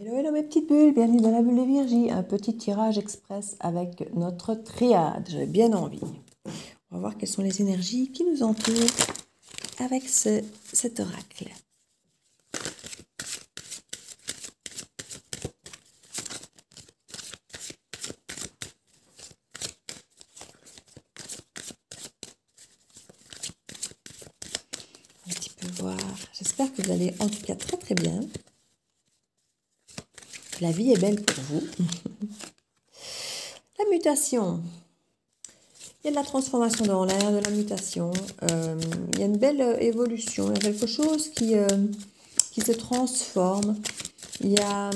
Hello, hello mes petites bulles, bienvenue dans la bulle de Virgie, un petit tirage express avec notre triade, j'ai bien envie. On va voir quelles sont les énergies qui nous entourent avec cet oracle. Un petit peu voir, j'espère que vous allez en tout cas très très bien. La vie est belle pour vous. La mutation. Il y a de la transformation dans l'air, de la mutation. Il y a une belle évolution. Il y a quelque chose qui se transforme. Il y a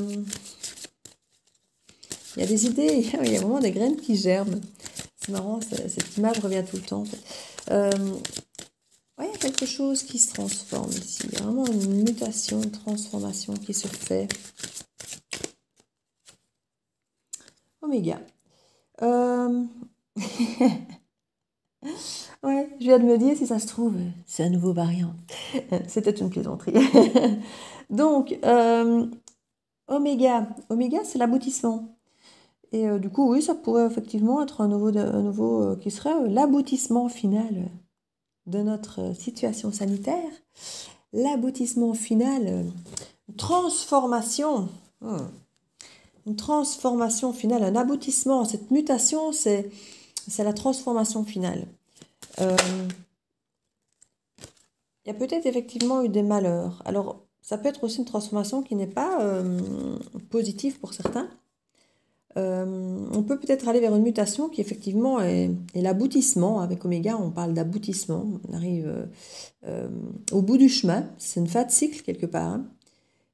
des idées, il y a vraiment des graines qui germent. C'est marrant, cette image revient tout le temps. En fait. Ouais, il y a quelque chose qui se transforme ici. Il y a vraiment une mutation, une transformation qui se fait. Oméga. Ouais, je viens de me dire, si ça se trouve, c'est un nouveau variant. C'était une plaisanterie. Donc, Oméga, c'est l'aboutissement. Et du coup, oui, ça pourrait effectivement être un nouveau qui serait l'aboutissement final de notre situation sanitaire. L'aboutissement final, une transformation. Une transformation finale, un aboutissement. Cette mutation, c'est la transformation finale. Il y a peut-être effectivement eu des malheurs. Alors, ça peut être aussi une transformation qui n'est pas positive pour certains. On peut peut-être aller vers une mutation qui effectivement est l'aboutissement. Avec Oméga, on parle d'aboutissement. On arrive au bout du chemin. C'est une fin de cycle quelque part. Hein.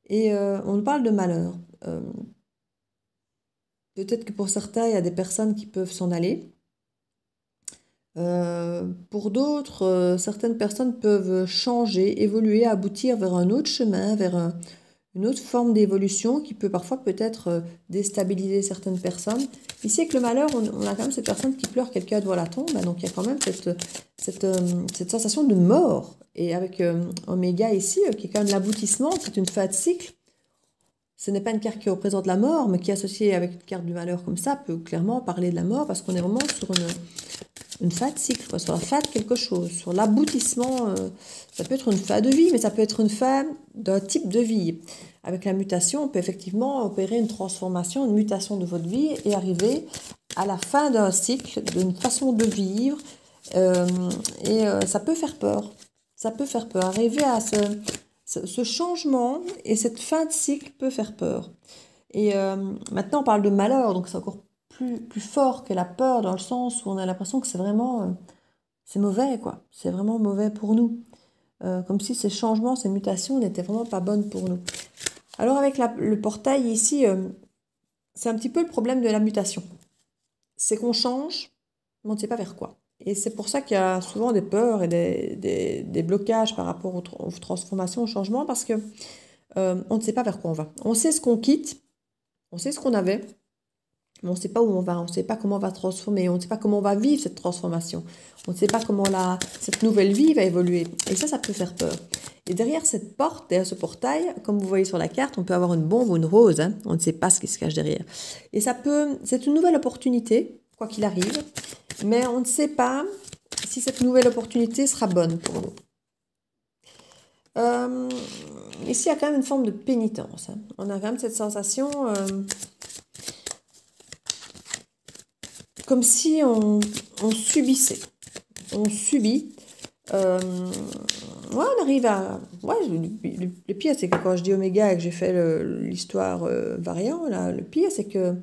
Et on parle de malheur. Peut-être que pour certains, il y a des personnes qui peuvent s'en aller. Pour d'autres, certaines personnes peuvent changer, évoluer, aboutir vers un autre chemin, vers une autre forme d'évolution qui peut parfois peut-être déstabiliser certaines personnes. Ici, avec le malheur, on a quand même cette personne qui pleure quelqu'un devant la tombe, donc il y a quand même cette sensation de mort. Et avec Oméga ici, qui est quand même l'aboutissement, c'est une fin de cycle. Ce n'est pas une carte qui représente la mort, mais qui est associée avec une carte du malheur comme ça, peut clairement parler de la mort, parce qu'on est vraiment sur une fin de cycle, quoi, sur la fin de quelque chose, sur l'aboutissement. Ça peut être une fin de vie, mais ça peut être une fin d'un type de vie. Avec la mutation, on peut effectivement opérer une transformation, une mutation de votre vie et arriver à la fin d'un cycle, d'une façon de vivre. Ça peut faire peur. Ça peut faire peur. Arriver à ce changement et cette fin de cycle peut faire peur. Et maintenant, on parle de malheur, donc c'est encore plus fort que la peur, dans le sens où on a l'impression que c'est vraiment c'est mauvais, quoi. C'est vraiment mauvais pour nous. Comme si ces changements, ces mutations n'étaient vraiment pas bonnes pour nous. Alors avec le portail ici, c'est un petit peu le problème de la mutation. C'est qu'on change, mais on ne sait pas vers quoi. Et c'est pour ça qu'il y a souvent des peurs et des blocages par rapport aux transformations, aux changements, parce que on ne sait pas vers quoi on va. On sait ce qu'on quitte, on sait ce qu'on avait, mais on ne sait pas où on va, on ne sait pas comment on va transformer, on ne sait pas comment on va vivre cette transformation, on ne sait pas comment cette nouvelle vie va évoluer. Et ça peut faire peur. Et derrière cette porte, derrière ce portail, comme vous voyez sur la carte, on peut avoir une bombe ou une rose, hein, on ne sait pas ce qui se cache derrière. Et c'est une nouvelle opportunité, quoi qu'il arrive, mais on ne sait pas si cette nouvelle opportunité sera bonne pour nous. Ici, il y a quand même une forme de pénitence. Hein. On a quand même cette sensation... comme si on subissait. On subit. Ouais, on arrive à... Ouais, le pire, c'est que quand je dis Oméga et que j'ai fait l'histoire variant, là, le pire, c'est que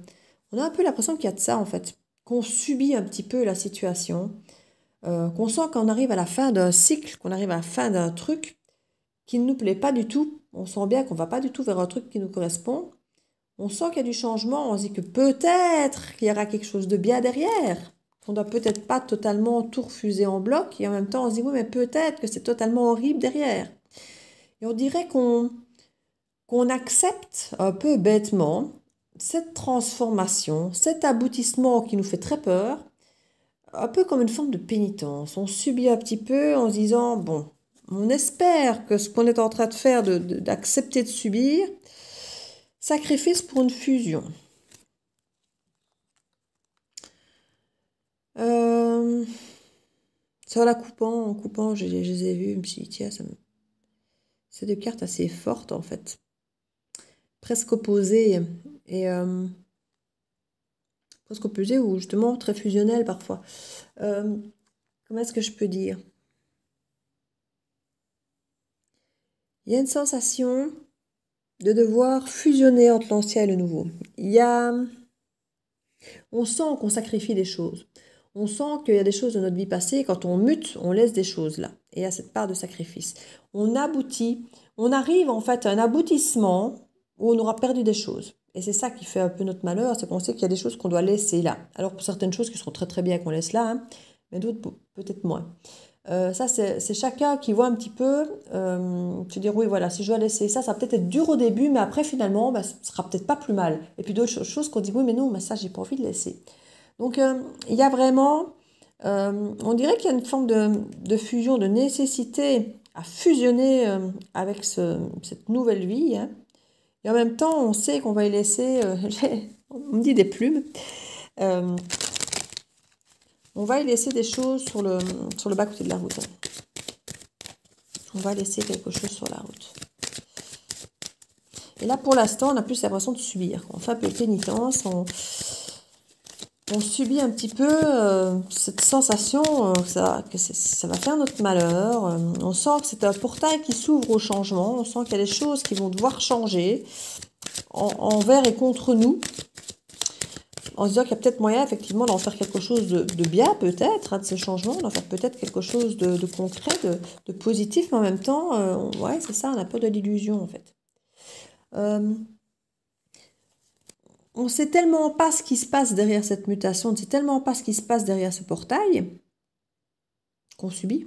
on a un peu l'impression qu'il y a de ça, en fait. Qu'on subit un petit peu la situation. Qu'on sent qu'on arrive à la fin d'un cycle, qu'on arrive à la fin d'un truc qui ne nous plaît pas du tout. On sent bien qu'on ne va pas du tout vers un truc qui nous correspond. On sent qu'il y a du changement, on se dit que peut-être qu'il y aura quelque chose de bien derrière, qu'on ne doit peut-être pas totalement tout refuser en bloc, et en même temps on se dit oui mais peut-être que c'est totalement horrible derrière. Et on dirait qu'on accepte un peu bêtement cette transformation, cet aboutissement qui nous fait très peur, un peu comme une forme de pénitence. On subit un petit peu en se disant bon, on espère que ce qu'on est en train de faire, d'accepter de subir, Sacrifice pour une fusion. Sur la coupant, en coupant, je les ai vus, je me suis dit, tiens, c'est des cartes assez fortes en fait. Presque opposées. Et presque opposées ou justement très fusionnelles parfois. Comment est-ce que je peux dire? Il y a une sensation de devoir fusionner entre l'ancien et le nouveau. On sent qu'on sacrifie des choses. On sent qu'il y a des choses de notre vie passée. Quand on mute, on laisse des choses là. Et il y a cette part de sacrifice. On aboutit, on arrive en fait à un aboutissement où on aura perdu des choses. Et c'est ça qui fait un peu notre malheur, c'est qu'on sait qu'il y a des choses qu'on doit laisser là. Alors pour certaines choses qui seront très très bien qu'on laisse là, hein, mais d'autres peut-être moins. Ça, c'est chacun qui voit un petit peu, se dire, oui, voilà, si je dois laisser ça, ça va peut-être être dur au début, mais après, finalement, bah, ce sera peut-être pas plus mal. Et puis d'autres choses qu'on dit, oui, mais non, mais ça, j'ai pas envie de laisser. Donc, il y a vraiment, on dirait qu'il y a une forme de fusion, de nécessité à fusionner avec cette nouvelle vie, hein. Et en même temps, on sait qu'on va y laisser, on me dit des plumes, euh, on va y laisser des choses sur le bas-côté de la route. On va laisser quelque chose sur la route. Et là, pour l'instant, on a plus l'impression de subir. On fait un peu de pénitence, on subit un petit peu cette sensation que ça va faire notre malheur. On sent que c'est un portail qui s'ouvre au changement. On sent qu'il y a des choses qui vont devoir changer envers et contre nous. En se disant qu'il y a peut-être moyen, effectivement, d'en faire quelque chose de bien, peut-être, hein, de ce changement, d'en faire peut-être quelque chose de concret, de positif, mais en même temps, ouais, c'est ça, on a peur de l'illusion, en fait. On ne sait tellement pas ce qui se passe derrière cette mutation, on ne sait tellement pas ce qui se passe derrière ce portail, qu'on subit,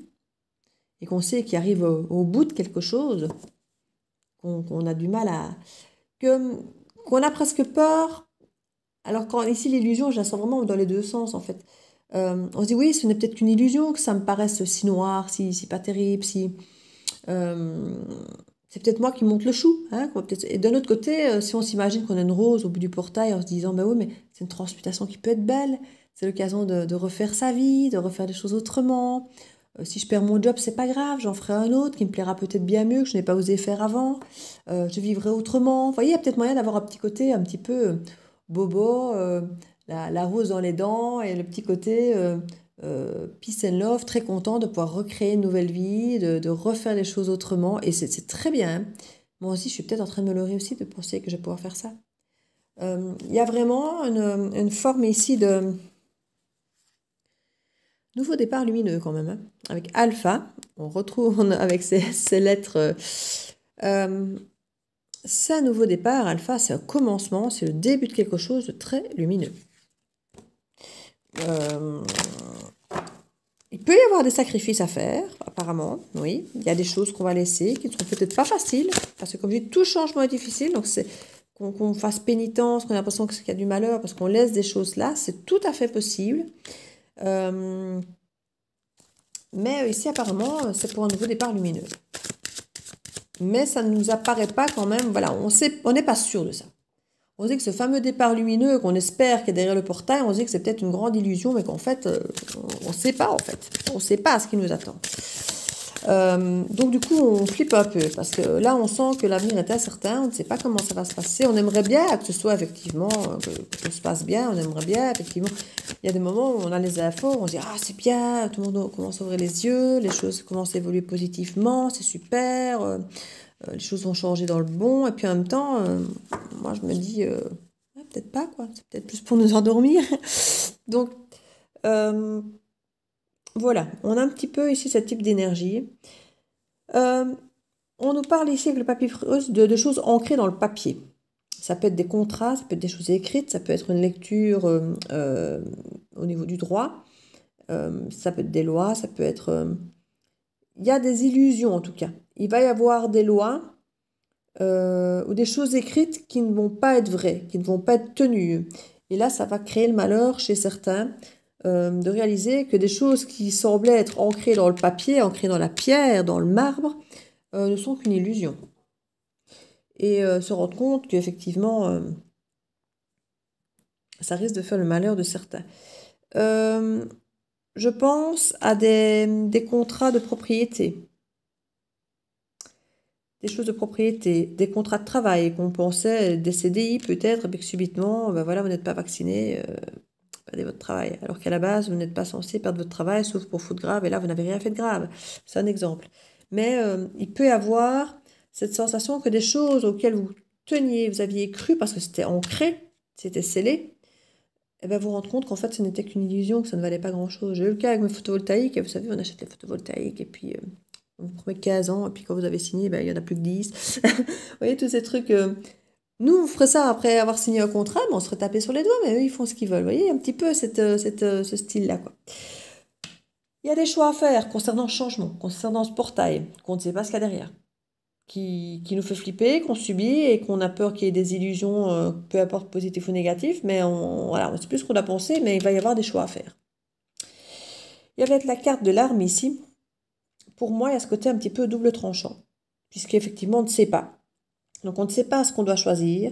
et qu'on sait qu'il arrive au bout de quelque chose, qu'on a du mal à... qu'on a presque peur. Alors quand ici l'illusion, je la sens vraiment dans les deux sens en fait. On se dit oui, ce n'est peut-être qu'une illusion, que ça me paraisse si noir, si pas terrible, si c'est peut-être moi qui monte le chou. Hein, et d'un autre côté, si on s'imagine qu'on a une rose au bout du portail en se disant bah oui, mais c'est une transmutation qui peut être belle, c'est l'occasion de refaire sa vie, de refaire des choses autrement. Si je perds mon job, c'est pas grave, j'en ferai un autre qui me plaira peut-être bien mieux, que je n'ai pas osé faire avant. Je vivrai autrement. Vous voyez, il y a peut-être moyen d'avoir un petit côté un petit peu bobo, la rose dans les dents et le petit côté peace and love, très content de pouvoir recréer une nouvelle vie, de refaire les choses autrement. Et c'est très bien, hein. Moi aussi, je suis peut-être en train de me leurrer aussi de penser que je vais pouvoir faire ça. Il y a vraiment une forme ici de nouveau départ lumineux quand même, hein. Avec alpha, on retrouve avec ces lettres. C'est un nouveau départ, alpha, c'est un commencement, c'est le début de quelque chose de très lumineux. Il peut y avoir des sacrifices à faire, apparemment, oui. Il y a des choses qu'on va laisser, qui ne seront peut-être pas faciles, parce que comme je dis, tout changement est difficile, donc c'est qu'on fasse pénitence, qu'on a l'impression qu'il y a du malheur, parce qu'on laisse des choses là, c'est tout à fait possible. Mais ici, apparemment, c'est pour un nouveau départ lumineux. Mais ça ne nous apparaît pas quand même, voilà, on n'est pas sûr de ça. On dit que ce fameux départ lumineux qu'on espère qu'il est derrière le portail, on dit que c'est peut-être une grande illusion, mais qu'en fait, on ne sait pas en fait. On ne sait pas ce qui nous attend. Donc du coup, on flippe un peu, parce que là, on sent que l'avenir est incertain, on ne sait pas comment ça va se passer. On aimerait bien que ce soit effectivement, que tout se passe bien, on aimerait bien, effectivement. Il y a des moments où on a les infos, on se dit, ah c'est bien, tout le monde commence à ouvrir les yeux, les choses commencent à évoluer positivement, c'est super. Les choses vont changer dans le bon, et puis en même temps, moi je me dis, ouais, peut-être pas, quoi, c'est peut-être plus pour nous endormir. Donc, voilà, on a un petit peu ici ce type d'énergie. On nous parle ici avec le papyrus de choses ancrées dans le papier. Ça peut être des contrats, ça peut être des choses écrites, ça peut être une lecture au niveau du droit, ça peut être des lois, ça peut être... Il y a des illusions en tout cas. Il va y avoir des lois ou des choses écrites qui ne vont pas être vraies, qui ne vont pas être tenues. Et là, ça va créer le malheur chez certains de réaliser que des choses qui semblaient être ancrées dans le papier, ancrées dans la pierre, dans le marbre, ne sont qu'une illusion. et se rendre compte qu'effectivement, ça risque de faire le malheur de certains. Je pense à des contrats de propriété, des choses de propriété, des contrats de travail qu'on pensait, des CDI peut-être, et puis que subitement, ben voilà, vous n'êtes pas vacciné, perdez votre travail. Alors qu'à la base, vous n'êtes pas censé perdre votre travail, sauf pour faute grave, et là, vous n'avez rien fait de grave. C'est un exemple. Mais il peut y avoir cette sensation que des choses auxquelles vous teniez, vous aviez cru, parce que c'était ancré, c'était scellé, et bien vous rendre compte qu'en fait, ce n'était qu'une illusion, que ça ne valait pas grand-chose. J'ai eu le cas avec mes photovoltaïques, et vous savez, on achète les photovoltaïques, et puis on vous promet 15 ans, et puis quand vous avez signé, ben, il n'y en a plus que 10. Vous voyez, tous ces trucs... Nous, on ferait ça après avoir signé un contrat, mais on serait tapé sur les doigts, mais eux, ils font ce qu'ils veulent. Vous voyez, un petit peu ce style-là, quoi. Il y a des choix à faire concernant le changement, concernant ce portail, qu'on ne sait pas ce qu'il y a derrière, qui nous fait flipper, qu'on subit et qu'on a peur qu'il y ait des illusions, peu importe positif ou négatif, mais voilà, on ne sait plus ce qu'on a pensé, mais il va y avoir des choix à faire. Il y avait la carte de l'arme ici. Pour moi, il y a ce côté un petit peu double tranchant, puisqu'effectivement, on ne sait pas. Donc, on ne sait pas ce qu'on doit choisir.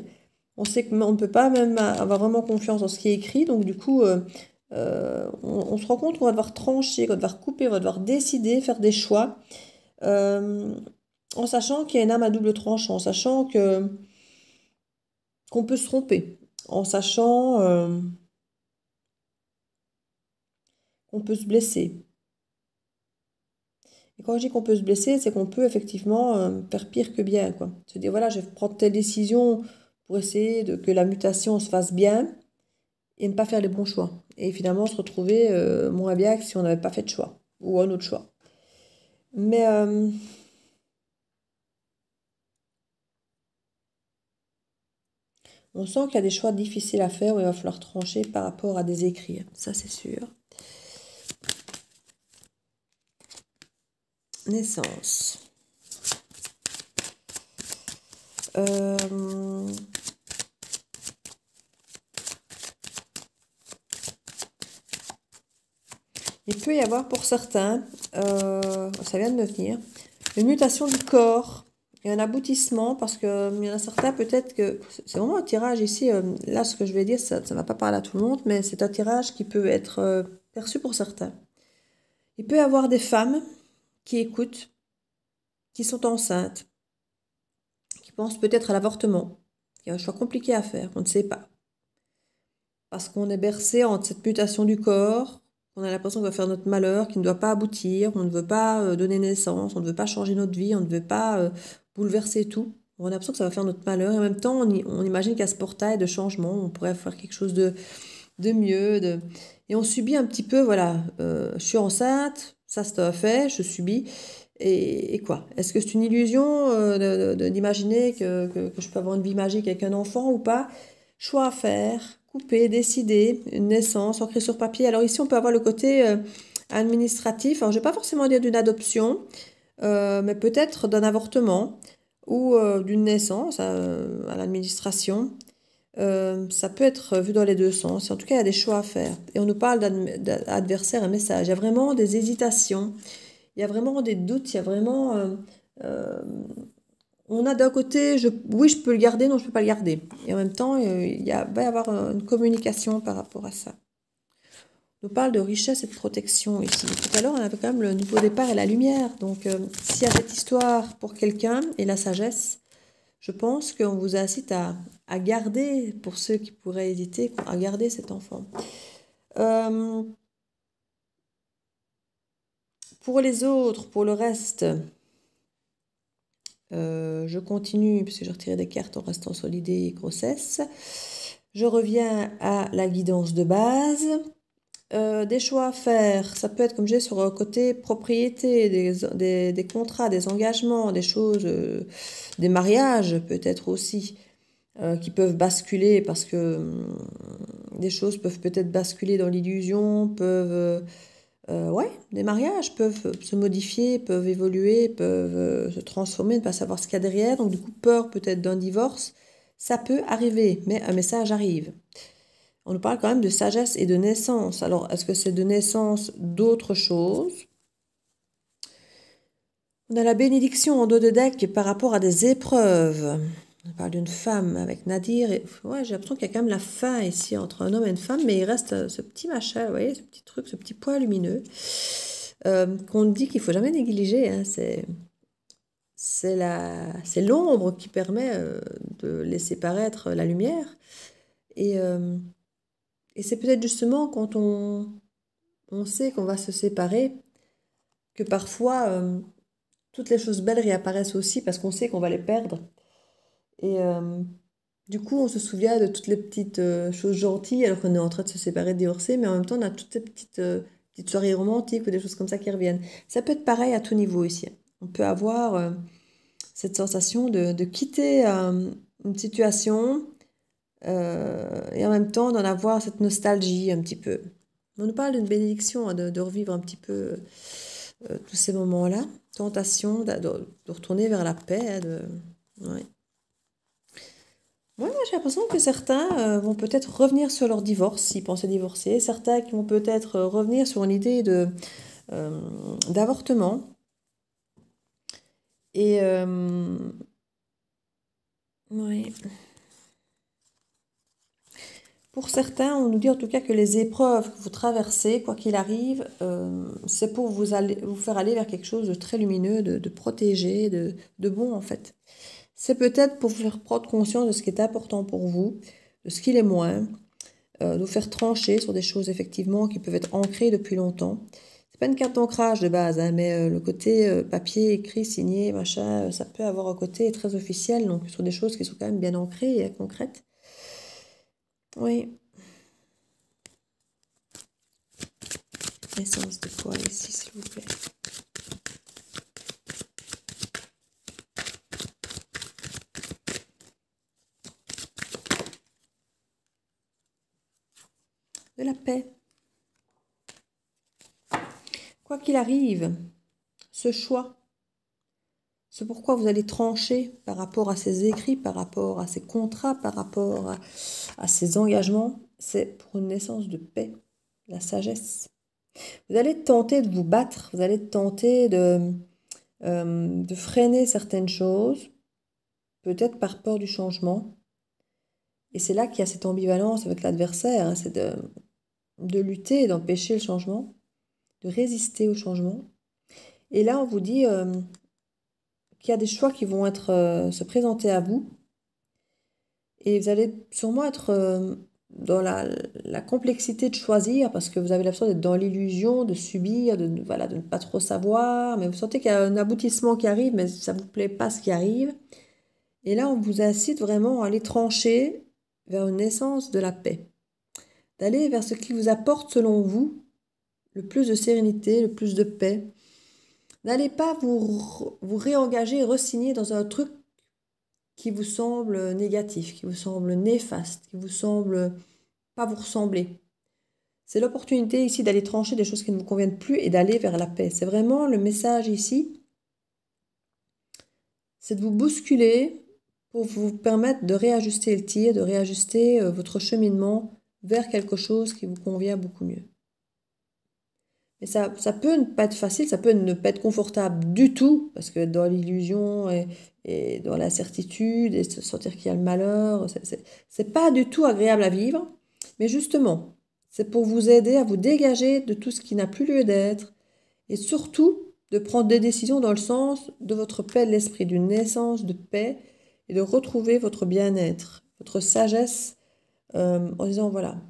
On sait qu'on ne peut pas même avoir vraiment confiance dans ce qui est écrit. Donc, du coup, on se rend compte qu'on va devoir trancher, qu'on va devoir couper, on va devoir décider, faire des choix, en sachant qu'il y a une âme à double tranchant, en sachant qu'on peut se tromper, en sachant qu'on peut se blesser. Et quand je dis qu'on peut se blesser, c'est qu'on peut effectivement faire pire que bien, quoi. Se dire, voilà, je vais prendre telle décision pour essayer que la mutation se fasse bien et ne pas faire les bons choix. Et finalement, se retrouver moins bien que si on n'avait pas fait de choix ou un autre choix. Mais on sent qu'il y a des choix difficiles à faire où il va falloir trancher par rapport à des écrits. Ça, c'est sûr. Naissance. Il peut y avoir pour certains, ça vient de me venir, une mutation du corps et un aboutissement parce qu'il y en a certains peut-être que c'est vraiment un tirage ici, là ce que je vais dire ça ne va pas parler à tout le monde mais c'est un tirage qui peut être perçu pour certains. Il peut y avoir des femmes qui écoutent, qui sont enceintes, qui pensent peut-être à l'avortement, qui a un choix compliqué à faire, on ne sait pas. Parce qu'on est bercé entre cette mutation du corps, on a l'impression qu'on va faire notre malheur, qui ne doit pas aboutir, on ne veut pas donner naissance, on ne veut pas changer notre vie, on ne veut pas bouleverser tout. On a l'impression que ça va faire notre malheur et en même temps on imagine qu'à ce portail de changement, on pourrait faire quelque chose de mieux. Et on subit un petit peu, voilà, je suis enceinte, ça c'est fait, je subis. Et quoi? Est-ce que c'est une illusion d'imaginer que je peux avoir une vie magique avec un enfant ou pas? Choix à faire, couper, décider, une naissance, ancrée sur papier. Alors ici, on peut avoir le côté administratif. Alors, je ne vais pas forcément dire d'une adoption, mais peut-être d'un avortement ou d'une naissance à l'administration. Ça peut être vu dans les deux sens. En tout cas, il y a des choix à faire. Et on nous parle d'adversaire et message. Il y a vraiment des hésitations. Il y a vraiment des doutes. Il y a vraiment... on a d'un côté, oui, je peux le garder, non, je ne peux pas le garder. Et en même temps, va y avoir une communication par rapport à ça. On nous parle de richesse et de protection ici. Tout à l'heure, on avait quand même le nouveau départ et la lumière. Donc, s'il y a cette histoire pour quelqu'un et la sagesse, je pense qu'on vous incite à garder, pour ceux qui pourraient hésiter, à garder cet enfant. Pour les autres, pour le reste, je continue, puisque j'ai retiré des cartes en restant sur l'idée grossesse. Je reviens à la guidance de base. Des choix à faire, ça peut être comme j'ai sur côté propriété, des contrats, des engagements, des choses, des mariages peut-être aussi, qui peuvent basculer parce que des choses peuvent peut-être basculer dans l'illusion, ouais, des mariages peuvent se modifier, peuvent évoluer, peuvent se transformer, ne pas savoir ce qu'il y a derrière, donc du coup peur peut-être d'un divorce, ça peut arriver, mais un message arrive. On nous parle quand même de sagesse et de naissance. Alors, est-ce que c'est de naissance d'autres choses? On a la bénédiction en dos de deck par rapport à des épreuves. On parle d'une femme avec Nadir. Ouais, j'ai l'impression qu'il y a quand même la fin ici entre un homme et une femme, mais il reste ce petit machin, vous voyez, ce petit truc, ce petit point lumineux qu'on dit qu'il faut jamais négliger. Hein, c'est l'ombre qui permet de laisser paraître la lumière. Et, euh, et c'est peut-être justement quand on sait qu'on va se séparer que parfois toutes les choses belles réapparaissent aussi parce qu'on sait qu'on va les perdre. Et du coup, on se souvient de toutes les petites choses gentilles alors qu'on est en train de se séparer, de divorcer, mais en même temps, on a toutes ces petites soirées romantiques ou des choses comme ça qui reviennent. Ça peut être pareil à tout niveau ici. On peut avoir cette sensation de quitter une situation et en même temps d'en avoir cette nostalgie un petit peu. On nous parle d'une bénédiction, hein, de revivre un petit peu tous ces moments-là. Tentation de retourner vers la paix. Ouais. Ouais, moi j'ai l'impression que certains vont peut-être revenir sur leur divorce s'ils pensaient divorcer. Certains qui vont peut-être revenir sur une idée euh, d'avortement. Et ouais. Pour certains, on nous dit en tout cas que les épreuves que vous traversez, quoi qu'il arrive, c'est pour vous faire aller vers quelque chose de très lumineux, de protégé, de bon en fait. C'est peut-être pour vous faire prendre conscience de ce qui est important pour vous, de ce qui l'est moins, de vous faire trancher sur des choses effectivement qui peuvent être ancrées depuis longtemps. C'est pas une carte d'ancrage de base, hein, mais le côté papier, écrit, signé, machin, ça peut avoir un côté très officiel, donc sur des choses qui sont quand même bien ancrées et concrètes. Oui. Essence de quoi ici, s'il vous plaît? De la paix. Quoi qu'il arrive, ce choix, ce pourquoi vous allez trancher par rapport à ces écrits, par rapport à ces contrats, par rapport à ces engagements, c'est pour une naissance de paix, de la sagesse. Vous allez tenter de vous battre, vous allez tenter de freiner certaines choses, peut-être par peur du changement. Et c'est là qu'il y a cette ambivalence avec l'adversaire, hein, c'est de lutter, d'empêcher le changement, de résister au changement. Et là, on vous dit qu'il y a des choix qui vont se présenter à vous. Et vous allez sûrement être dans la complexité de choisir parce que vous avez l'impression d'être dans l'illusion, de subir, voilà, de ne pas trop savoir. Mais vous sentez qu'il y a un aboutissement qui arrive, mais ça ne vous plaît pas ce qui arrive. Et là, on vous incite vraiment à aller trancher vers une naissance de la paix. D'aller vers ce qui vous apporte, selon vous, le plus de sérénité, le plus de paix. N'allez pas vous réengager, re-signer dans un truc qui vous semble négatif, qui vous semble néfaste, qui vous semble pas vous ressembler. C'est l'opportunité ici d'aller trancher des choses qui ne vous conviennent plus et d'aller vers la paix. C'est vraiment le message ici, c'est de vous bousculer pour vous permettre de réajuster le tir, de réajuster votre cheminement vers quelque chose qui vous convient beaucoup mieux. Et ça peut ne pas être facile, ça peut ne pas être confortable du tout, parce que dans l'illusion et dans l'incertitude, et se sentir qu'il y a le malheur, c'est pas du tout agréable à vivre. Mais justement, c'est pour vous aider à vous dégager de tout ce qui n'a plus lieu d'être, et surtout de prendre des décisions dans le sens de votre paix de l'esprit, d'une naissance de paix, et de retrouver votre bien-être, votre sagesse, en disant voilà.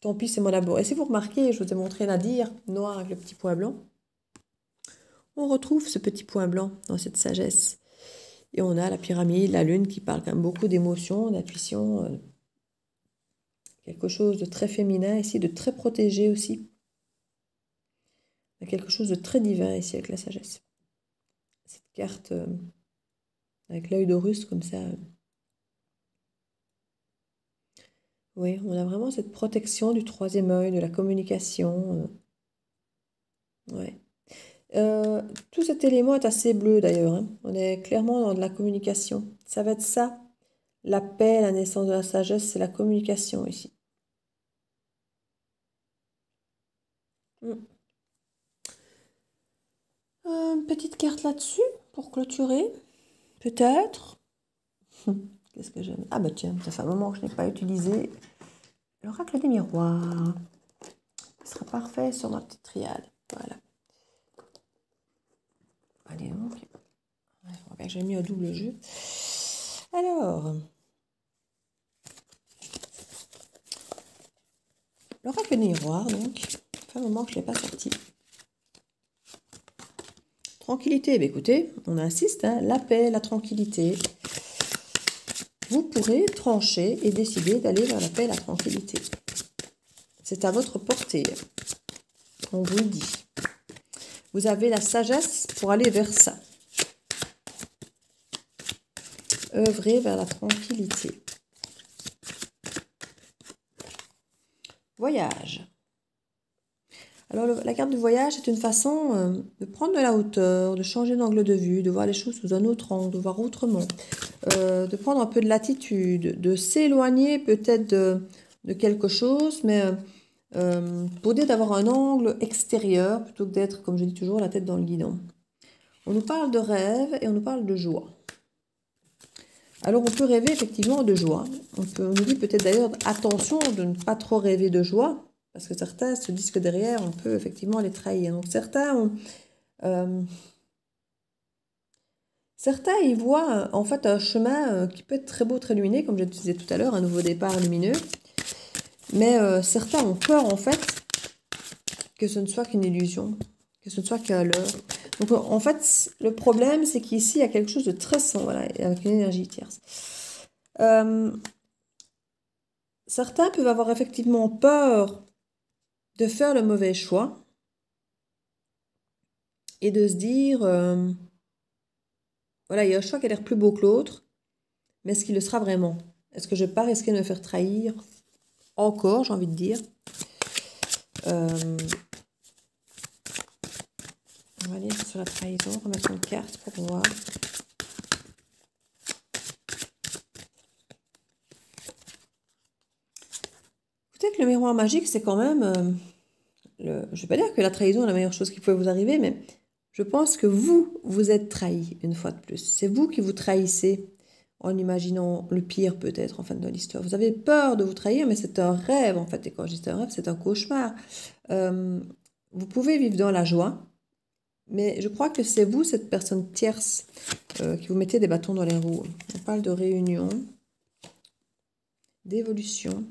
Tant pis, c'est mon amour. Et si vous remarquez, je vous ai montré Nadir, noir avec le petit point blanc. On retrouve ce petit point blanc dans cette sagesse. Et on a la pyramide, la lune qui parle quand même beaucoup d'émotions, d'intuition. Quelque chose de très féminin ici, de très protégé aussi. Il y a quelque chose de très divin ici avec la sagesse. Cette carte avec l'œil d'Horus comme ça. Oui, on a vraiment cette protection du troisième œil, de la communication. Ouais. Tout cet élément est assez bleu d'ailleurs, hein. On est clairement dans de la communication. Ça va être ça, la paix, la naissance de la sagesse, c'est la communication ici. Mm. Une petite carte là-dessus pour clôturer, peut-être. Qu'est-ce que j'aime? Ah bah tiens, ça fait un moment que je n'ai pas utilisé l'oracle des miroirs. Ce sera parfait sur ma petite triade. Voilà. Allez donc. J'ai mis un double jeu. Alors, l'oracle des miroirs, donc, ça fait un moment que je ne l'ai pas sorti. Tranquillité, bah écoutez, on insiste, hein, la paix, la tranquillité. Vous pourrez trancher et décider d'aller vers la paix et la tranquillité. C'est à votre portée, on vous le dit. Vous avez la sagesse pour aller vers ça. Œuvrer vers la tranquillité. Voyage. Alors, la carte du voyage, c'est une façon de prendre de la hauteur, de changer d'angle de vue, de voir les choses sous un autre angle, de voir autrement, de prendre un peu de latitude, de s'éloigner peut-être de quelque chose, mais pour dire d'avoir un angle extérieur plutôt que d'être, comme je dis toujours, la tête dans le guidon. On nous parle de rêve et on nous parle de joie. Alors, on peut rêver effectivement de joie. On nous dit peut-être d'ailleurs, attention de ne pas trop rêver de joie, parce que certains se disent que derrière, on peut effectivement les trahir. Donc, certains ils voient en fait un chemin qui peut être très beau, très lumineux, comme je le disais tout à l'heure, un nouveau départ lumineux. Mais certains ont peur en fait que ce ne soit qu'une illusion, que ce ne soit qu'un leurre. Donc en fait, le problème, c'est qu'ici, il y a quelque chose de très sombre, voilà, avec une énergie tierce. Certains peuvent avoir effectivement peur de faire le mauvais choix et de se dire, voilà, il y a un choix qui a l'air plus beau que l'autre, mais est-ce qu'il le sera vraiment? Est-ce que je ne vais pas risquer de me faire trahir encore, j'ai envie de dire? On va aller sur la trahison, on va mettre une carte pour voir. Peut-être que le miroir magique, c'est quand même... je ne vais pas dire que la trahison est la meilleure chose qui pouvait vous arriver, mais je pense que vous êtes trahi une fois de plus. C'est vous qui vous trahissez en imaginant le pire peut-être en fin de l'histoire. Vous avez peur de vous trahir, mais c'est un rêve en fait. Et quand je dis un rêve, c'est un cauchemar. Vous pouvez vivre dans la joie, mais je crois que c'est vous, cette personne tierce, qui vous mettez des bâtons dans les roues. On parle de réunion, d'évolution.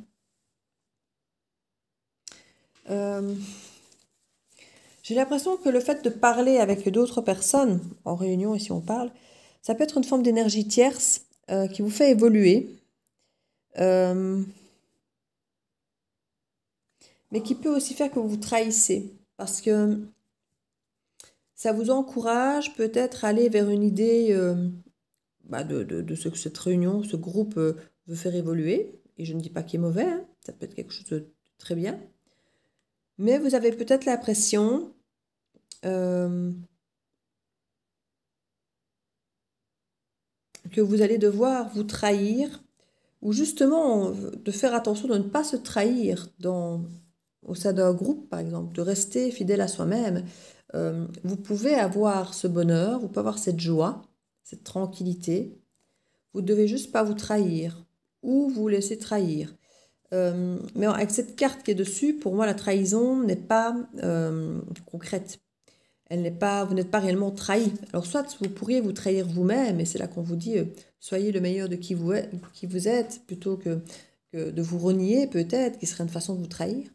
J'ai l'impression que le fait de parler avec d'autres personnes, en réunion ici on parle, ça peut être une forme d'énergie tierce qui vous fait évoluer, mais qui peut aussi faire que vous vous trahissez, parce que ça vous encourage peut-être à aller vers une idée de ce que cette réunion, ce groupe veut faire évoluer, et je ne dis pas qu'il est mauvais, hein, ça peut être quelque chose de très bien, mais vous avez peut-être l'impression que vous allez devoir vous trahir, ou justement de faire attention de ne pas se trahir au sein d'un groupe, par exemple, de rester fidèle à soi-même. Vous pouvez avoir ce bonheur, vous pouvez avoir cette joie, cette tranquillité. Vous ne devez juste pas vous trahir ou vous laisser trahir. Mais avec cette carte qui est dessus, pour moi, la trahison n'est pas concrète. Vous n'êtes pas réellement trahi. Alors soit vous pourriez vous trahir vous-même, et c'est là qu'on vous dit, soyez le meilleur de qui vous êtes, plutôt que de vous renier peut-être, qui serait une façon de vous trahir.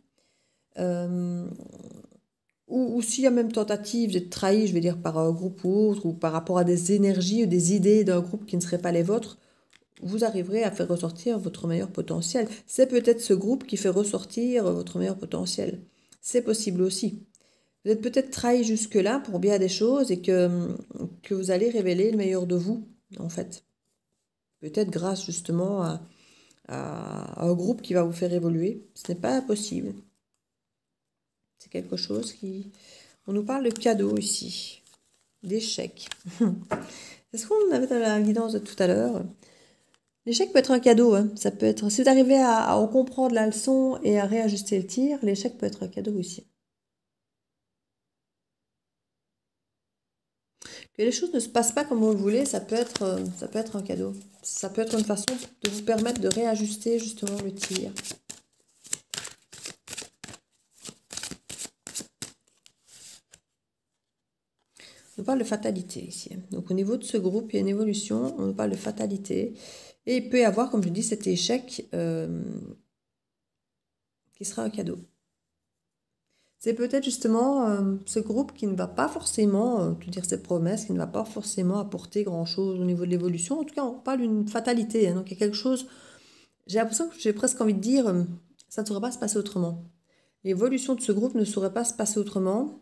Ou s'il y a même tentative d'être trahi, je vais dire par un groupe ou autre, ou par rapport à des énergies ou des idées d'un groupe qui ne seraient pas les vôtres, vous arriverez à faire ressortir votre meilleur potentiel. C'est peut-être ce groupe qui fait ressortir votre meilleur potentiel. C'est possible aussi. Vous êtes peut-être trahi jusque-là pour bien des choses et que vous allez révéler le meilleur de vous, en fait. Peut-être grâce justement à un groupe qui va vous faire évoluer. Ce n'est pas impossible. C'est quelque chose qui... On nous parle de cadeaux ici, d'échecs. C'est ce qu'on avait dans la guidance de tout à l'heure. L'échec peut être un cadeau. Hein. Ça peut être... Si vous arrivez à en comprendre la leçon et à réajuster le tir, l'échec peut être un cadeau aussi. Que les choses ne se passent pas comme vous le voulez, ça peut être un cadeau. Ça peut être une façon de vous permettre de réajuster justement le tir. On nous parle de fatalité ici. Donc au niveau de ce groupe, il y a une évolution, on nous parle de fatalité. Et il peut y avoir, comme je dis, cet échec qui sera un cadeau. C'est peut-être justement ce groupe qui ne va pas forcément tenir ses promesses, qui ne va pas forcément apporter grand-chose au niveau de l'évolution. En tout cas, on parle d'une fatalité. Hein. Donc il y a quelque chose, j'ai l'impression que j'ai presque envie de dire, ça ne saurait pas se passer autrement. L'évolution de ce groupe ne saurait pas se passer autrement,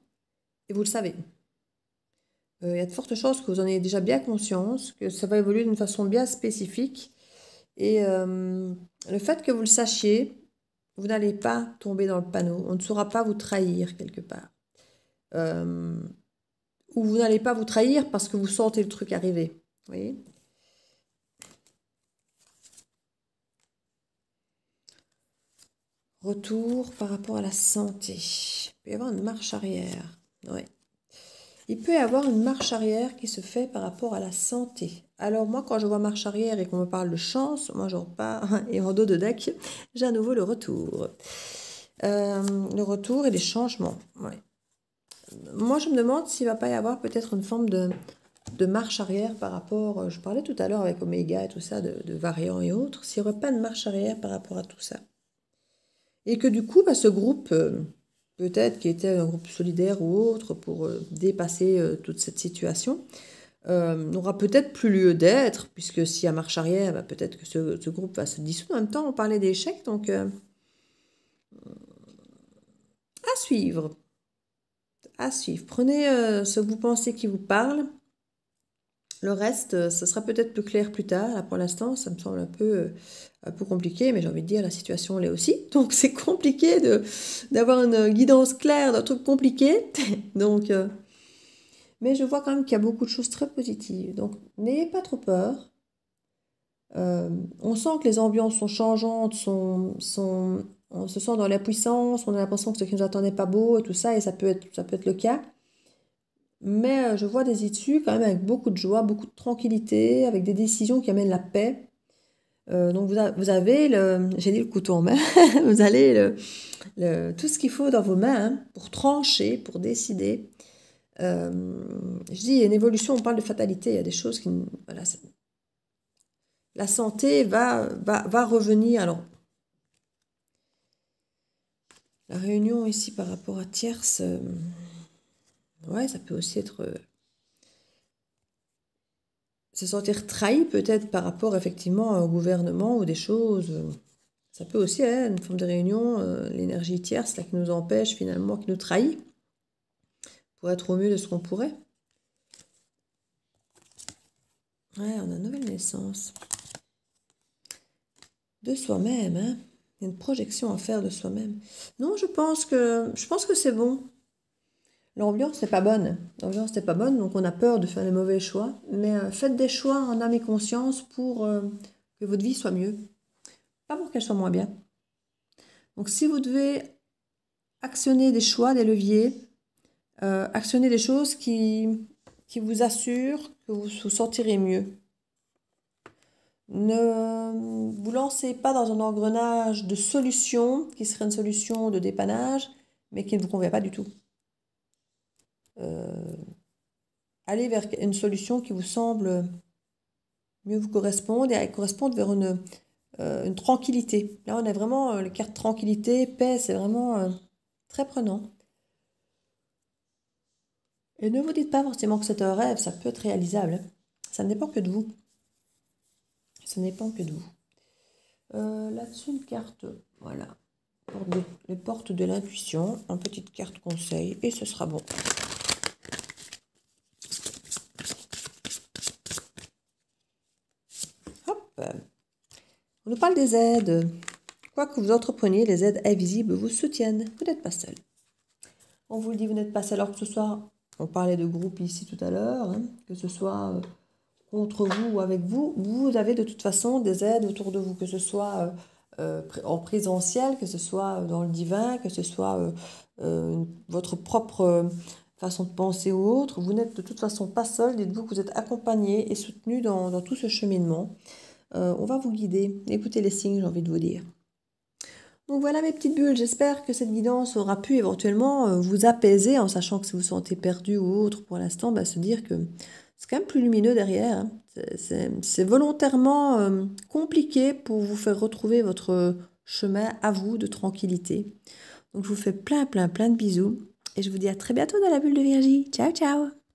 et vous le savez. Il y a de fortes chances que vous en ayez déjà bien conscience, que ça va évoluer d'une façon bien spécifique. Et le fait que vous le sachiez, vous n'allez pas tomber dans le panneau. On ne saura pas vous trahir quelque part. Ou vous n'allez pas vous trahir parce que vous sentez le truc arriver. Vous voyez ? Retour par rapport à la santé. Il peut y avoir une marche arrière. Ouais. Il peut y avoir une marche arrière qui se fait par rapport à la santé. Alors moi, quand je vois marche arrière et qu'on me parle de chance, moi je repars et en dos de deck, j'ai à nouveau le retour. Le retour et les changements. Ouais. Moi, je me demande s'il ne va pas y avoir peut-être une forme de marche arrière par rapport, je parlais tout à l'heure avec Oméga et tout ça, de variants et autres, s'il n'y aurait pas de marche arrière par rapport à tout ça. Et que du coup, ce groupe, peut-être qui était un groupe solidaire ou autre pour dépasser toute cette situation, n'aura peut-être plus lieu d'être, puisque s'il y a marche arrière, peut-être que ce groupe va se dissoudre. En même temps, on parlait d'échecs, donc à suivre. À suivre. Prenez ce que vous pensez qui vous parle. Le reste, ce sera peut-être plus clair plus tard. Là, pour l'instant, ça me semble un peu compliqué, mais j'ai envie de dire, la situation l'est aussi. Donc, c'est compliqué d'avoir une guidance claire d'un truc compliqué. Donc, mais je vois quand même qu'il y a beaucoup de choses très positives. Donc, n'ayez pas trop peur. On sent que les ambiances sont changeantes, on se sent dans la puissance, on a l'impression que ce qui nous attendait pas beau et tout ça, et ça peut être le cas. Mais je vois des issues quand même avec beaucoup de joie, beaucoup de tranquillité, avec des décisions qui amènent la paix. Donc vous avez j'ai dit le couteau en main, vous avez tout ce qu'il faut dans vos mains hein, pour trancher, pour décider. Je dis, il y a une évolution, on parle de fatalité, il y a des choses qui... Voilà, la santé va revenir. Alors, la réunion ici par rapport à tierce, ouais, ça peut aussi être... se sentir trahi peut-être par rapport effectivement au gouvernement ou des choses. Ça peut aussi être une forme de réunion, l'énergie tierce là, qui nous empêche finalement, qui nous trahit pour être au mieux de ce qu'on pourrait. Ouais, on a une nouvelle naissance. De soi-même, hein. Il y a une projection à faire de soi-même. Non, je pense que c'est bon. L'ambiance n'est pas bonne. L'ambiance n'est pas bonne, donc on a peur de faire les mauvais choix. Mais faites des choix en âme et conscience pour que votre vie soit mieux. Pas pour qu'elle soit moins bien. Donc si vous devez actionner des choix, des leviers, actionner des choses qui vous assurent que vous vous sentirez mieux. Ne vous lancez pas dans un engrenage de solutions qui serait une solution de dépannage, mais qui ne vous convient pas du tout. Allez vers une solution qui vous semble mieux vous correspondre et correspondre vers une tranquillité. Là, on a vraiment les cartes tranquillité, paix, c'est vraiment très prenant. Et ne vous dites pas forcément que c'est un rêve, ça peut être réalisable. Hein. Ça ne dépend que de vous. Ça ne dépend que de vous. Là-dessus, une carte, voilà. Les portes de l'intuition, une petite carte conseil, et ce sera bon. Hop. On nous parle des aides. Quoi que vous entrepreniez, les aides invisibles vous soutiennent. Vous n'êtes pas seul. On vous le dit, vous n'êtes pas seul. Alors que ce soit, on parlait de groupe ici tout à l'heure, hein, que ce soit contre vous ou avec vous, vous avez de toute façon des aides autour de vous, que ce soit en présentiel, que ce soit dans le divin, que ce soit votre propre façon de penser ou autre, vous n'êtes de toute façon pas seul. Dites-vous que vous êtes accompagné et soutenu dans tout ce cheminement. On va vous guider. Écoutez les signes, j'ai envie de vous dire. Donc voilà mes petites bulles, j'espère que cette guidance aura pu éventuellement vous apaiser en sachant que si vous vous sentez perdu ou autre pour l'instant, se dire que c'est quand même plus lumineux derrière. Hein. C'est volontairement compliqué pour vous faire retrouver votre chemin à vous de tranquillité. Donc je vous fais plein de bisous et je vous dis à très bientôt dans la bulle de Virgie. Ciao ciao.